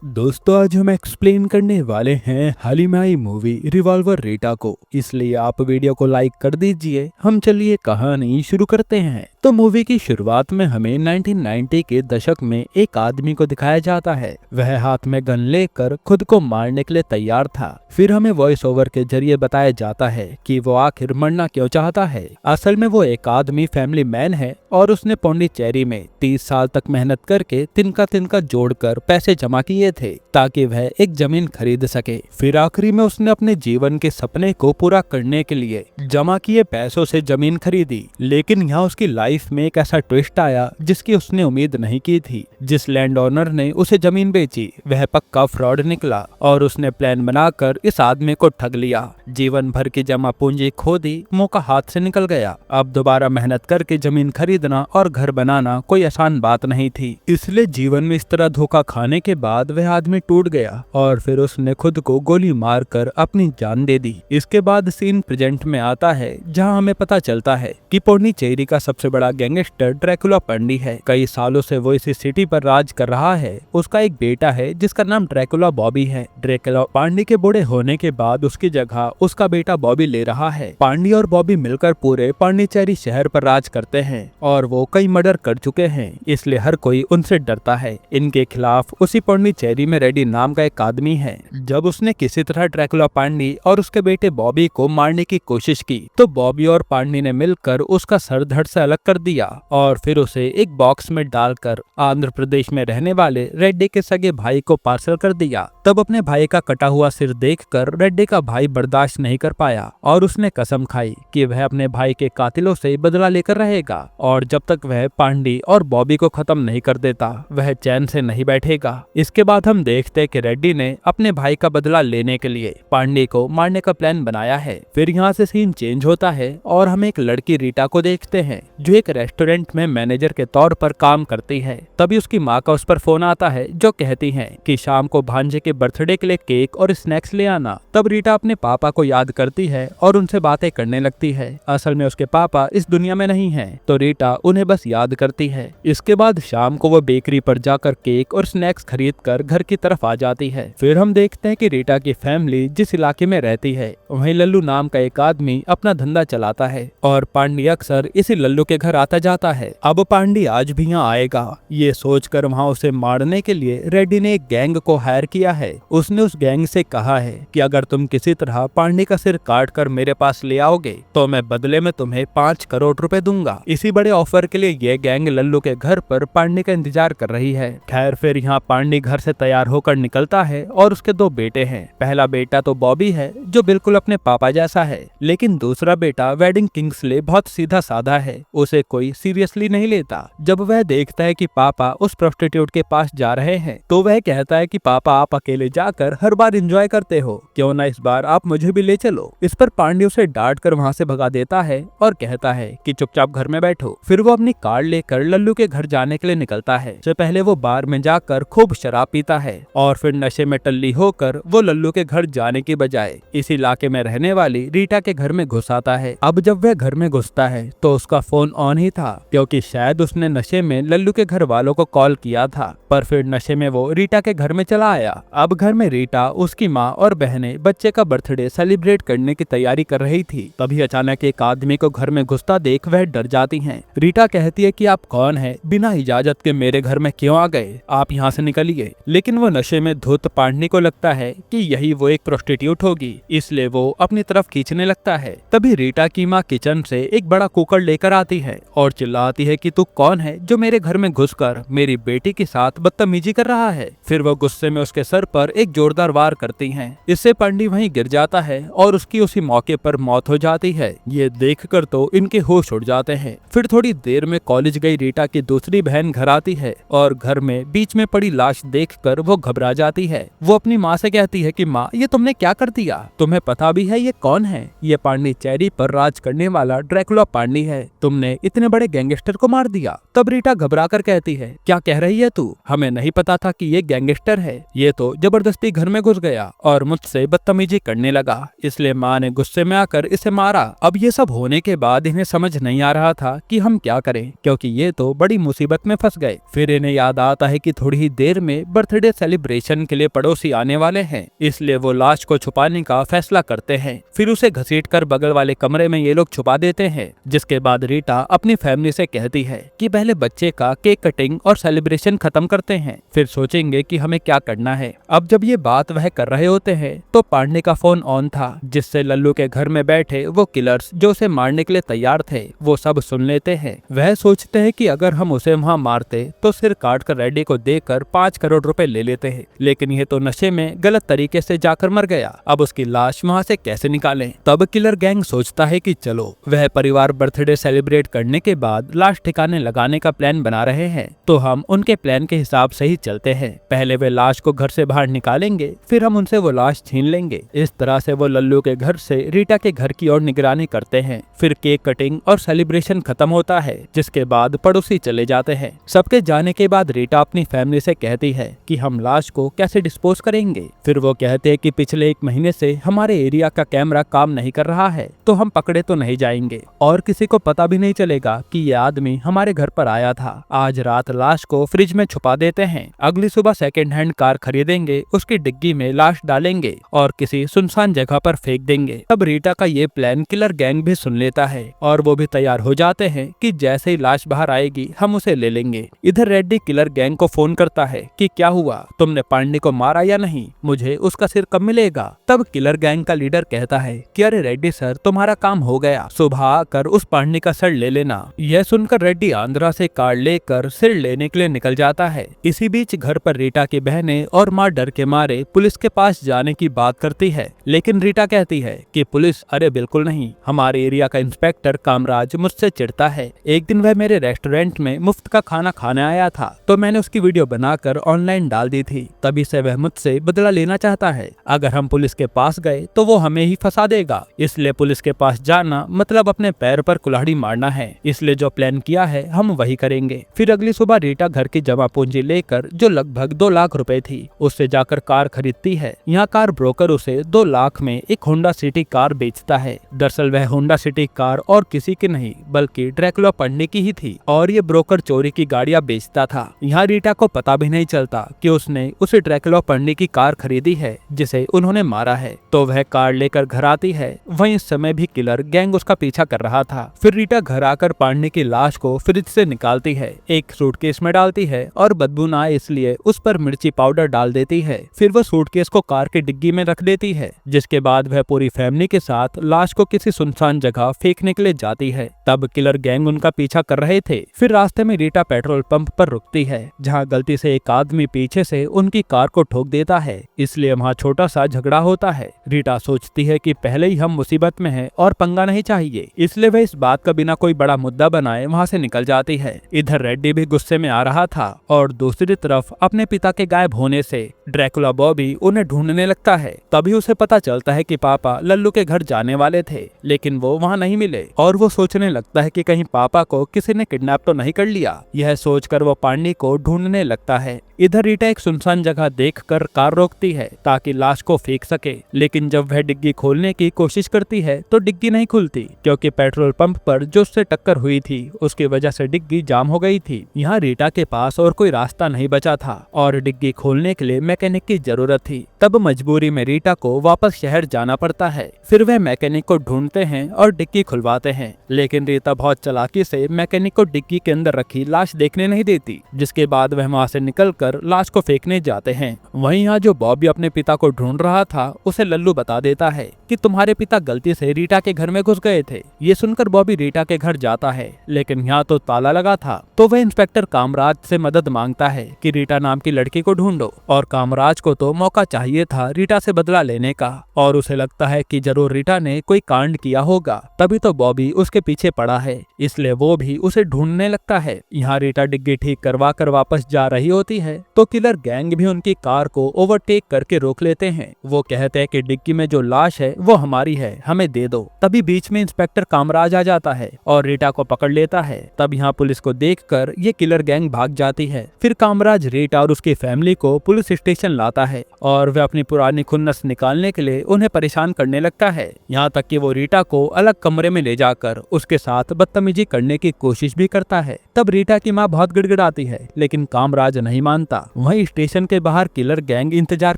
दोस्तों आज हम एक्सप्लेन करने वाले हैं हाल ही में आई मूवी रिवॉल्वर रीटा को, इसलिए आप वीडियो को लाइक कर दीजिए। हम चलिए कहानी शुरू करते हैं। तो मूवी की शुरुआत में हमें 1990 के दशक में एक आदमी को दिखाया जाता है। वह हाथ में गन लेकर खुद को मारने के लिए तैयार था। फिर हमें वॉइस ओवर के जरिए बताया जाता है कि वो आखिर मरना क्यों चाहता है। असल में वो एक आदमी फैमिली मैन है और उसने पौंडीचेरी में 30 साल तक मेहनत करके तिनका तिनका जोड़कर पैसे जमा किए थे ताकि वह एक जमीन खरीद सके। फिर आखिरी में उसने अपने जीवन के सपने को पूरा करने के लिए जमा किए पैसों से जमीन खरीदी। लेकिन यहाँ उसकी लाइफ में एक ऐसा ट्विस्ट आया जिसकी उसने उम्मीद नहीं की थी। जिस लैंड ओनर ने उसे जमीन बेची वह पक्का फ्रॉड निकला और उसने प्लान बनाकर इस आदमी को ठग लिया। जीवन भर की जमा पूंजी खो दी, मौका हाथ से निकल गया। अब दोबारा मेहनत करके जमीन खरीदना और घर बनाना कोई आसान बात नहीं थी। इसलिए जीवन में इस तरह धोखा खाने के बाद वह आदमी टूट गया और फिर उसने खुद को गोली मारकर अपनी जान दे दी। इसके बाद सीन प्रेजेंट में आता है जहां हमें पता चलता है कि पौंडीचेरी का सबसे बड़ा गैंगस्टर ड्रैकुला पांडी है। कई सालों से वो इसी सिटी पर राज कर रहा है। उसका एक बेटा है जिसका नाम ड्रैकुला बॉबी है। ड्रैकुला पांडी के बूढ़े होने के बाद उसकी जगह उसका बेटा बॉबी ले रहा है। पांडी और बॉबी मिलकर पूरे पौंडीचेरी शहर पर राज करते हैं और वो कई मर्डर कर चुके हैं, इसलिए हर कोई उनसे डरता है। इनके खिलाफ उसी पौंडीचेरी में रेडी नाम का एक आदमी है। जब उसने किसी तरह ड्रैकुला पांडी और उसके बेटे बॉबी को मारने की कोशिश की तो बॉबी और पांडी ने मिलकर उसका सर धड़ से अलग कर दिया और फिर उसे एक बॉक्स में डालकर आंध्र प्रदेश में रहने वाले रेड्डी के सगे भाई को पार्सल कर दिया। तब अपने भाई का कटा हुआ सिर देखकर रेड्डी का भाई बर्दाश्त नहीं कर पाया और उसने कसम खाई कि वह अपने भाई के कातिलों से बदला लेकर रहेगा और जब तक वह पांडी और बॉबी को खत्म नहीं कर देता वह चैन से नहीं बैठेगा। इसके बाद हम देखते कि रेड्डी ने अपने भाई का बदला लेने के लिए पांडी को मारने का प्लान बनाया है। फिर यहाँ से सीन चेंज होता है और हम एक लड़की रीटा को देखते हैं जो एक रेस्टोरेंट में मैनेजर के तौर पर काम करती है। तभी उसकी माँ का उस पर फोन आता है जो कहती है कि शाम को भांजे के बर्थडे के लिए केक और स्नैक्स ले आना। तब रीटा अपने पापा को याद करती है और उनसे बातें करने लगती है। असल में उसके पापा इस दुनिया में नहीं है तो रीटा उन्हें बस याद करती है। इसके बाद शाम को वो बेकरी पर जाकर केक और स्नैक्स खरीद कर घर की तरफ आ जाती है। फिर हम देखते हैं कि रीटा की फैमिली जिस इलाके में रहती है वहीं लल्लू नाम का एक आदमी अपना धंधा चलाता है और पांडी अक्सर इसी लल्लू के घर आता जाता है। अब पांडी आज भी यहाँ आएगा ये सोचकर वहाँ उसे मारने के लिए रेड्डी ने एक गैंग को हायर किया है। उसने उस गैंग से कहा है कि अगर तुम किसी तरह पांडी का सिर काट कर मेरे पास ले आओगे तो मैं बदले में तुम्हें 5 करोड़ रुपए दूंगा। इसी बड़े ऑफर के लिए ये गैंग लल्लू के घर पर पांडी का इंतजार कर रही है। खैर फिर यहाँ पांडी घर से तैयार होकर निकलता है और उसके 2 बेटे हैं। पहला बेटा तो बॉबी है जो बिल्कुल अपने पापा जैसा है, लेकिन दूसरा बेटा वेडिंग किंग्सले बहुत सीधा साधा है। उसे कोई सीरियसली नहीं लेता। जब वह देखता है कि पापा उस प्रोस्टिट्यूट के पास जा रहे हैं तो वह कहता है कि पापा आप अकेले जाकर हर बार एंजॉय करते हो, क्यों ना इस बार आप मुझे भी ले चलो। इस पर पांडे उसे डांट कर वहाँ से भगा देता है और कहता है कि चुपचाप घर में बैठो। फिर वो अपनी कार लेकर लल्लू के घर जाने के लिए निकलता है। इससे पहले वो बार में जाकर खूब शराब पीता है और फिर नशे में टल्ली होकर वो लल्लू के घर जाने की बजाय इस इलाके में रहने वाली रीटा के घर में घुस आता है। अब जब वह घर में घुसता है तो उसका फोन ऑन ही था क्योंकि शायद उसने नशे में लल्लू के घर वालों को कॉल किया था, पर फिर नशे में वो रीटा के घर में चला आया। अब घर में रीटा, उसकी माँ और बहनें बच्चे का बर्थडे सेलिब्रेट करने की तैयारी कर रही थी। तभी अचानक एक आदमी को घर में घुसता देख वह डर जाती हैं। रीटा कहती है कि आप कौन है, बिना इजाजत के मेरे घर में क्यों आ गए, आप यहाँ से निकलिए। लेकिन वो नशे में धुत पांडी को लगता है कि यही वो एक प्रोस्टिट्यूट होगी, इसलिए वो अपनी तरफ खींचने लगता है। तभी रीटा की माँ किचन से एक बड़ा कुकर लेकर आती है और चिल्लाती है कि तू कौन है जो मेरे घर में घुसकर मेरी बेटी के साथ बदतमीजी कर रहा है। फिर वो गुस्से में उसके सर पर एक जोरदार वार करती हैं। इससे पांडी वहीं गिर जाता है और उसकी उसी मौके पर मौत हो जाती है। ये देखकर तो इनके होश उड़ जाते हैं। फिर थोड़ी देर में कॉलेज गई रीटा की दूसरी बहन घर आती है और घर में बीच में पड़ी लाश देखकर वो घबरा जाती है। वो अपनी माँ से कहती है कि माँ ये तुमने क्या कर दिया, तुम्हें पता भी है ये कौन है, ये पौंडीचेरी पर राज करने वाला ड्रैकुला पांडी है। तुमने इतने बड़े गैंगस्टर को मार दिया। तब रीटा घबरा कर कहती है, क्या कह रही है तू? हमें नहीं पता था कि ये गैंगस्टर है, ये तो जबरदस्ती घर में घुस गया और मुझसे बदतमीजी करने लगा, इसलिए माँ ने गुस्से में आकर इसे मारा। अब ये सब होने के बाद इन्हें समझ नहीं आ रहा था कि हम क्या करें, क्योंकि ये तो बड़ी मुसीबत में फंस गए। फिर इन्हें याद आता है कि थोड़ी ही देर में बर्थडे सेलिब्रेशन के लिए पड़ोसी आने वाले हैं, इसलिए वो लाश को छुपाने का फैसला करते हैं। फिर उसे घसीटकर बगल वाले कमरे में ये लोग छुपा देते हैं। जिसके बाद रीटा अपनी फैमिली से कहती है कि पहले बच्चे का केक कटिंग और सेलिब्रेशन खत्म करते हैं, फिर सोचेंगे कि हमें क्या करना है। अब जब ये बात वह कर रहे होते हैं तो पांडे का फोन ऑन था, जिससे लल्लू के घर में बैठे वो किलर्स जो उसे मारने के लिए तैयार थे वो सब सुन लेते हैं। वह सोचते हैं कि अगर हम उसे वहाँ मारते तो सिर काट कर रेड्डी को देकर 5 करोड़ रुपए ले लेते हैं, लेकिन ये तो नशे में गलत तरीके से जाकर मर गया, अब उसकी लाश वहाँ से कैसे निकालें। तब किलर गैंग सोचता है कि चलो वह परिवार बर्थडे सेलिब्रेट करने के बाद लाश ठिकाने लगाने का प्लान बना रहे हैं, तो हम उनके प्लान के हिसाब से ही चलते हैं। पहले वे लाश को घर से बाहर निकालेंगे, फिर हम उनसे वो लाश छीन लेंगे। इस तरह से वो लल्लू के घर से रीटा के घर की ओर निगरानी करते हैं। फिर केक कटिंग और सेलिब्रेशन खत्म होता है, जिसके बाद पड़ोसी चले जाते हैं। सबके जाने के बाद रीटा अपनी फैमिली से कहती है कि हम लाश को कैसे डिस्पोज करेंगे। फिर वो कहते हैं कि पिछले 1 महीने से हमारे एरिया का कैमरा काम नहीं कर रहा है, तो हम पकड़े तो नहीं जाएंगे और किसी को पता भी नहीं चलेगा कि ये आदमी हमारे घर पर आया था। आज रात लाश को फ्रिज में छुपा देते हैं, अगली सुबह सेकेंड हैंड कार खरीदेंगे, उसकी डिग्गी में लाश डालेंगे और किसी सुनसान जगह पर फेंक देंगे। अब रीटा का ये प्लान किलर गैंग भी सुन लेता है और वो भी तैयार हो जाते हैं कि जैसे ही लाश बाहर आएगी हम उसे ले लेंगे। इधर रेड्डी किलर गैंग को फोन करता है कि क्या हुआ, तुमने पांडे को मारा या नहीं, मुझे उसका सिर कब मिलेगा। तब किलर गैंग का लीडर कहता है कि अरे रेड्डी सर, तुम्हारा काम हो गया, सुबह आकर उस पांडे का सिर ले लेना। यह सुनकर रेड्डी आंध्रा से कार लेकर सिर लेने के लिए निकल जाता है। इसी बीच घर पर रीटा की बहनें और माँ डर के मारे पुलिस के पास जाने की बात करती है, लेकिन रीटा कहती है कि पुलिस, अरे बिल्कुल नहीं, हमारे एरिया का इंस्पेक्टर कामराज मुझसे चिढ़ता है। एक दिन वह मेरे रेस्टोरेंट में मुफ्त का खाना खाने आया था, तो मैंने उसकी वीडियो बनाकर ऑनलाइन डाल दी थी, तभी से वह मुझसे बदला लेना चाहता है। अगर हम पुलिस के पास गए तो वो हमें ही फंसा देगा, इसलिए पुलिस के पास जाना मतलब अपने पैर पर कुल्हाड़ी मारना है, इसलिए जो प्लान किया है हम वही करेंगे। फिर अगली सुबह रीटा घर की जमा पूंजी लेकर, जो लगभग 2 लाख रुपए थी, उससे जाकर कार खरीदती है। यहाँ कार ब्रोकर उसे 2 लाख में एक होंडा सिटी कार बेचता है। दरअसल वह होंडा सिटी कार और किसी की नहीं बल्कि ड्रैकुला पांडे की ही थी और ये ब्रोकर चोरी की गाड़ियां बेचता था। यहाँ रीटा को पता भी नहीं चलता कि उसने उसे ड्रैकुला पांडे की कार खरीदी है जिसे उन्होंने मारा है। तो वह कार लेकर घर आती है, वहीं इस समय भी किलर गैंग उसका पीछा कर रहा था। फिर रीटा घर आकर पांडे की लाश को फ्रिज से निकालती है, एक सूटकेस में डालती है और बदबू ना आए इसलिए उस पर मिर्ची पाउडर डाल देती है। फिर वह सूटकेस को कार की डिग्गी में रख देती है, जिसके बाद वह पूरी फैमिली के साथ लाश को किसी सुनसान जगह फेंकने के लिए जाती है। तब किलर गैंग उनका पीछा कर रहे थे। फिर रास्ते में रीटा पेट्रोल पंप पर रुकती है, जहां गलती से एक आदमी पीछे से उनकी कार को ठोक देता है, इसलिए वहां छोटा सा झगड़ा होता है। रीटा सोचती है कि पहले ही हम मुसीबत में हैं और पंगा नहीं चाहिए, इसलिए वह इस बात का बिना कोई बड़ा मुद्दा बनाए वहां से निकल जाती है। इधर रेड्डी भी गुस्से में आ रहा था और दूसरी तरफ अपने पिता के गायब होने से ड्रैकुला बॉबी उन्हें ढूंढने लगता है। तभी उसे पता चलता है कि पापा लल्लू के घर जाने वाले थे, लेकिन वो वहाँ नहीं मिले और वो सोचने लगता है कि कहीं पापा को किसी ने किडनैप तो नहीं कर लिया। यह सोचकर वो पांडे को ढूंढने लगता है। इधर रीटा एक सुनसान जगह देखकर कार रोकती है ताकि लाश को फेंक सके, लेकिन जब वह डिग्गी खोलने की कोशिश करती है तो डिग्गी नहीं खुलती, क्योंकि पेट्रोल पंप पर जो उससे टक्कर हुई थी उसकी वजह से डिग्गी जाम हो गई थी। यहाँ रीटा के पास और कोई रास्ता नहीं बचा था और डिग्गी खोलने के लिए मैकेनिक की जरूरत थी। तब मजबूरी में रीटा को वापस शहर जाना पड़ता है। फिर वह मैकेनिक को ढूंढते हैं और डिग्गी खुलवाते हैं, लेकिन रीटा बहुत चालाकी से मैकेनिक को डिग्गी के अंदर रखी लाश देखने नहीं देती, जिसके बाद वह वहाँ से निकलकर लाश को फेंकने जाते हैं। वहीं यहाँ जो बॉबी अपने पिता को ढूंढ रहा था उसे लल्लू बता देता है कि तुम्हारे पिता गलती से रीटा के घर में घुस गए थे। ये सुनकर बॉबी रीटा के घर जाता है, लेकिन यहाँ तो ताला लगा था। तो वह इंस्पेक्टर कामराज से मदद मांगता है कि रीटा नाम की लड़की को ढूंढो, और कामराज को तो मौका चाहिए चाहिए था रीटा से बदला लेने का और उसे लगता है कि जरूर रीटा ने कोई कांड किया होगा, तभी तो बॉबी उसके पीछे पड़ा है, इसलिए वो भी उसे ढूंढने लगता है। यहाँ रीटा डिग्गी ठीक करवा कर वापस जा रही होती है तो किलर गैंग भी उनकी कार को ओवरटेक करके रोक लेते हैं। वो कहते हैं कि डिग्गी में जो लाश है वो हमारी है, हमें दे दो। तभी बीच में इंस्पेक्टर कामराज आ जाता है और रीटा को पकड़ लेता है। तब यहाँ पुलिस को देखकर ये किलर गैंग भाग जाती है। फिर कामराज रीटा और उसकी फैमिली को पुलिस स्टेशन लाता है और वह अपनी पुरानी खुन्नस निकालने के लिए उन्हें परेशान करने लगता है। यहाँ तक कि वो रीटा को अलग कमरे में ले जाकर उसके साथ बदतमीजी करने की कोशिश भी करता है। तब रीटा की माँ बहुत गिड़गिड़ाती है लेकिन कामराज नहीं मानता। वहीं स्टेशन के बाहर किलर गैंग इंतजार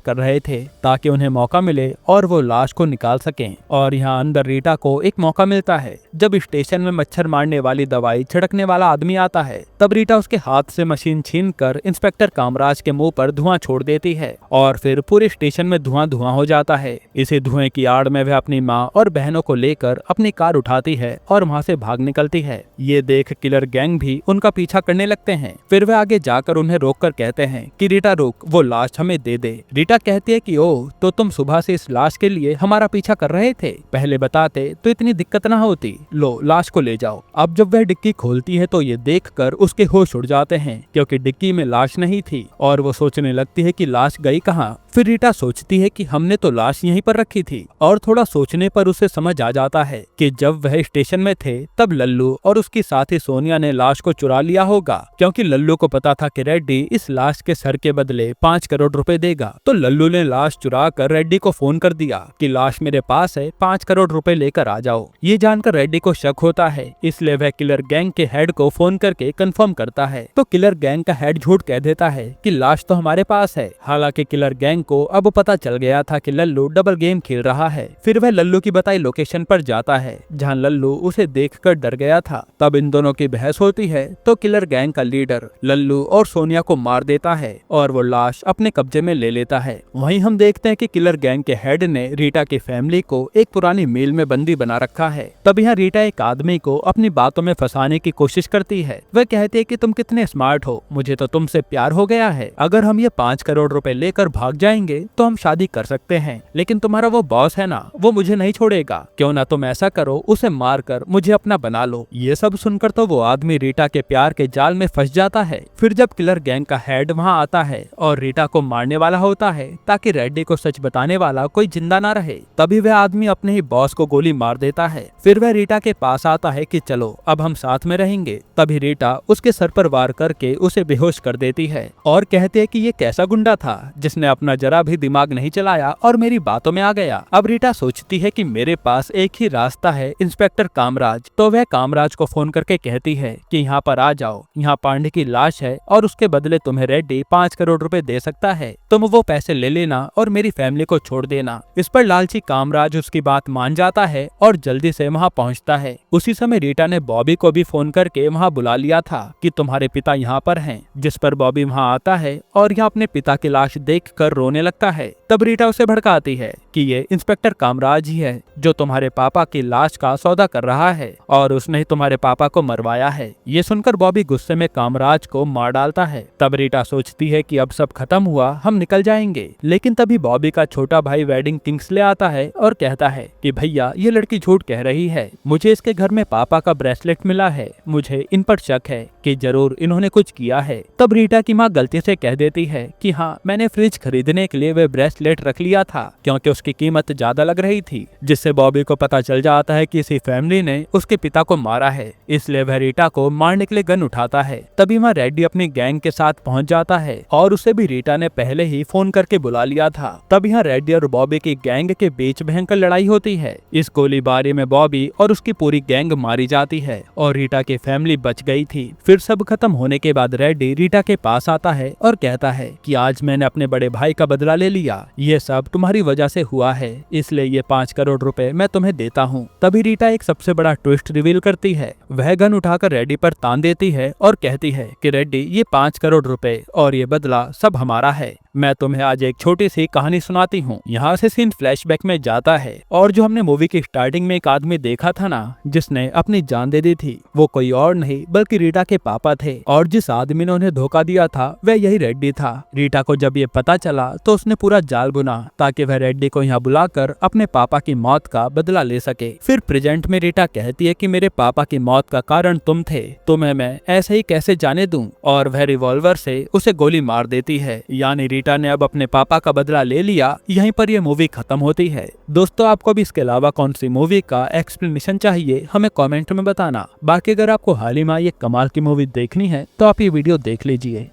कर रहे थे ताकि उन्हें मौका मिले और वो लाश को निकाल सकें। और यहाँ अंदर रीटा को एक मौका मिलता है जब स्टेशन में मच्छर मारने वाली दवाई छिड़कने वाला आदमी आता है। तब रीटा उसके हाथ से मशीन छीनकर इंस्पेक्टर कामराज के मुंह पर धुआं छोड़ देती है और फिर पूरे स्टेशन में धुआं धुआं हो जाता है। इसी धुएं की आड़ में वह अपनी माँ और बहनों को लेकर अपनी कार उठाती है और वहाँ से भाग निकलती है। ये देख किलर गैंग भी उनका पीछा करने लगते हैं। फिर वह आगे जाकर उन्हें रोककर कहते हैं कि रीटा रुक, वो लाश हमें दे दे। रीटा कहती है कि ओह, तो तुम सुबह से इस लाश के लिए हमारा पीछा कर रहे थे, पहले बताते तो इतनी दिक्कत ना होती। लो लाश को ले जाओ। अब जब वह डिक्की खोलती है तो ये देखकर उसके होश उड़ जाते हैं क्योंकि डिक्की में लाश नहीं थी और वो सोचने लगती है कि लाश गई कहाँ। फिर रीटा सोचती है कि हमने तो लाश यहीं पर रखी थी और थोड़ा सोचने पर उसे समझ आ जाता है कि जब वह स्टेशन में थे तब लल्लू और उसकी साथी सोनिया ने लाश को चुरा लिया होगा क्योंकि लल्लू को पता था कि रेड्डी इस लाश के सर के बदले 5 करोड़ रुपए देगा। तो लल्लू ने लाश चुरा कर रेड्डी को फोन कर दिया कि लाश मेरे पास है, 5 करोड़ रुपए लेकर आ जाओ। ये जानकर रेड्डी को शक होता है, इसलिए वह किलर गैंग के हेड को फोन करके कंफर्म करता है। तो किलर गैंग का हेड झूठ कह देता है कि लाश तो हमारे पास है। हालांकि किलर गैंग को अब पता चल गया था कि लल्लू डबल गेम खेल रहा है। फिर वह लल्लू की बताई लोकेशन पर जाता है जहां लल्लू उसे देखकर डर गया था। तब इन दोनों की बहस होती है तो किलर गैंग का लीडर लल्लू और सोनिया को मार देता है और वो लाश अपने कब्जे में ले लेता है। वहीं हम देखते हैं कि किलर गैंग के हेड ने रीटा की फैमिली को एक पुरानी मिल में बंदी बना रखा है। तब यहाँ रीटा एक आदमी को अपनी बातों में फंसाने की कोशिश करती है। वह कहती है कि तुम कितने स्मार्ट हो, मुझे तो तुमसे प्यार हो गया है। अगर हम ये 5 करोड़ रुपए लेकर भाग जाएंगे तो हम शादी कर सकते हैं, लेकिन तुम्हारा वो बॉस है ना, वो मुझे नहीं छोड़ेगा। क्यों ना तुम ऐसा करो, उसे मार कर मुझे अपना बना लो। ये सब सुनकर तो वो आदमी रीटा के प्यार के जाल में फंस जाता है। फिर जब किलर गैंग का हेड वहाँ आता है और रीटा को मारने वाला होता है ताकि रेड्डी को सच बताने वाला कोई जिंदा ना रहे, तभी वह आदमी अपने ही बॉस को गोली मार देता है। फिर वह रीटा के पास आता है कि चलो अब हम साथ में रहेंगे। तभी रीटा उसके सर पर वार करके उसे बेहोश कर देती है और कहते है कि ये कैसा गुंडा था जिसने अपना जरा भी दिमाग नहीं चलाया और मेरी बातों में आ गया। अब रीटा सोचती है कि मेरे पास एक ही रास्ता है, इंस्पेक्टर कामराज। तो वह कामराज को फोन करके कहती है कि यहाँ पर आ जाओ, यहाँ पांडे की लाश है और उसके बदले तुम्हें रेड्डी 5 करोड़ रुपए दे सकता है। तुम वो पैसे ले लेना और मेरी फैमिली को छोड़ देना। इस पर लालची कामराज उसकी बात मान जाता है और जल्दी से वहाँ पहुँचता है। उसी समय रीटा ने बॉबी को भी फोन करके वहाँ बुला लिया था कि तुम्हारे पिता यहाँ पर हैं। जिस पर बॉबी वहाँ आता है और यहाँ अपने पिता की लाश देख कर रोने लगता है। तब रीटा उसे भड़काती है कि ये इंस्पेक्टर कामराज ही है जो तुम्हारे पापा की लाश का सौदा कर रहा है और उसने ही तुम्हारे पापा को मरवाया है। ये सुनकर बॉबी गुस्से में कामराज को मार डालता है। तब रीटा सोचती है कि अब सब खत्म हुआ, हम निकल जाएंगे। लेकिन तभी बॉबी का छोटा भाई वेडिंग किंग्सले आता है और कहता है कि भैया ये लड़की झूठ कह रही है, मुझे इसके घर में पापा का ब्रेसलेट मिला है, मुझे इन पर शक है कि जरूर इन्होंने कुछ किया है। तब रीटा की माँ गलती से कह देती है कि हाँ, मैंने फ्रिज खरीदने के लिए वह ब्रेसलेट रख लिया था क्योंकि उसकी कीमत ज्यादा लग रही थी। जिससे बॉबी को पता चल जाता है कि इसी फैमिली ने उसके पिता को मारा है, इसलिए वह रीटा को मारने के लिए गन उठाता है। तभी वहाँ रेड्डी अपनी गैंग के साथ पहुंच जाता है और उसे भी रीटा ने पहले ही फोन करके बुला लिया था। तब यहाँ रेड्डी और बॉबी की गैंग के बीच भयंकर लड़ाई होती है। इस गोलीबारी में बॉबी और उसकी पूरी गैंग मारी जाती है और रीटा की फैमिली बच गई थी। फिर सब खत्म होने के बाद रेड्डी रीटा के पास आता है और कहता है कि आज मैंने अपने बड़े भाई का बदला ले लिया, ये सब तुम्हारी वजह से हुआ है, इसलिए ये 5 करोड़ रुपए मैं तुम्हें देता हूँ। तभी रीटा एक सबसे बड़ा ट्विस्ट रिवील करती है। वह गन उठाकर रेड्डी पर तान देती है और कहती है कि रेड्डी ये 5 करोड़ रुपए और ये बदला सब हमारा है। मैं तुम्हें आज एक छोटी सी कहानी सुनाती हूँ। यहाँ से सीन फ्लैशबैक में जाता है और जो हमने मूवी की स्टार्टिंग में एक आदमी देखा था ना, जिसने अपनी जान दे दी थी, वो कोई और नहीं बल्कि रीटा के पापा थे। और जिस आदमी ने उन्हें धोखा दिया था वह यही रेड्डी था। रीटा को जब ये पता चला तो उसने पूरा जाल बुना ताकि वह रेड्डी को यहाँ बुलाकर अपने पापा की मौत का बदला ले सके। फिर प्रेजेंट में रीटा कहती है कि मेरे पापा की मौत का कारण तुम थे, तुम्हें मैं ऐसे ही कैसे जाने दूं, और वह रिवॉल्वर से उसे गोली मार देती है। यानी रीटा ने अब अपने पापा का बदला ले लिया। यहीं पर यह मूवी खत्म होती है। दोस्तों, आपको भी इसके अलावा कौन सी मूवी का एक्सप्लेनेशन चाहिए हमें कमेंट में बताना। बाकी अगर आपको हाल ही में ये कमाल की मूवी देखनी है तो आप ये वीडियो देख लीजिए।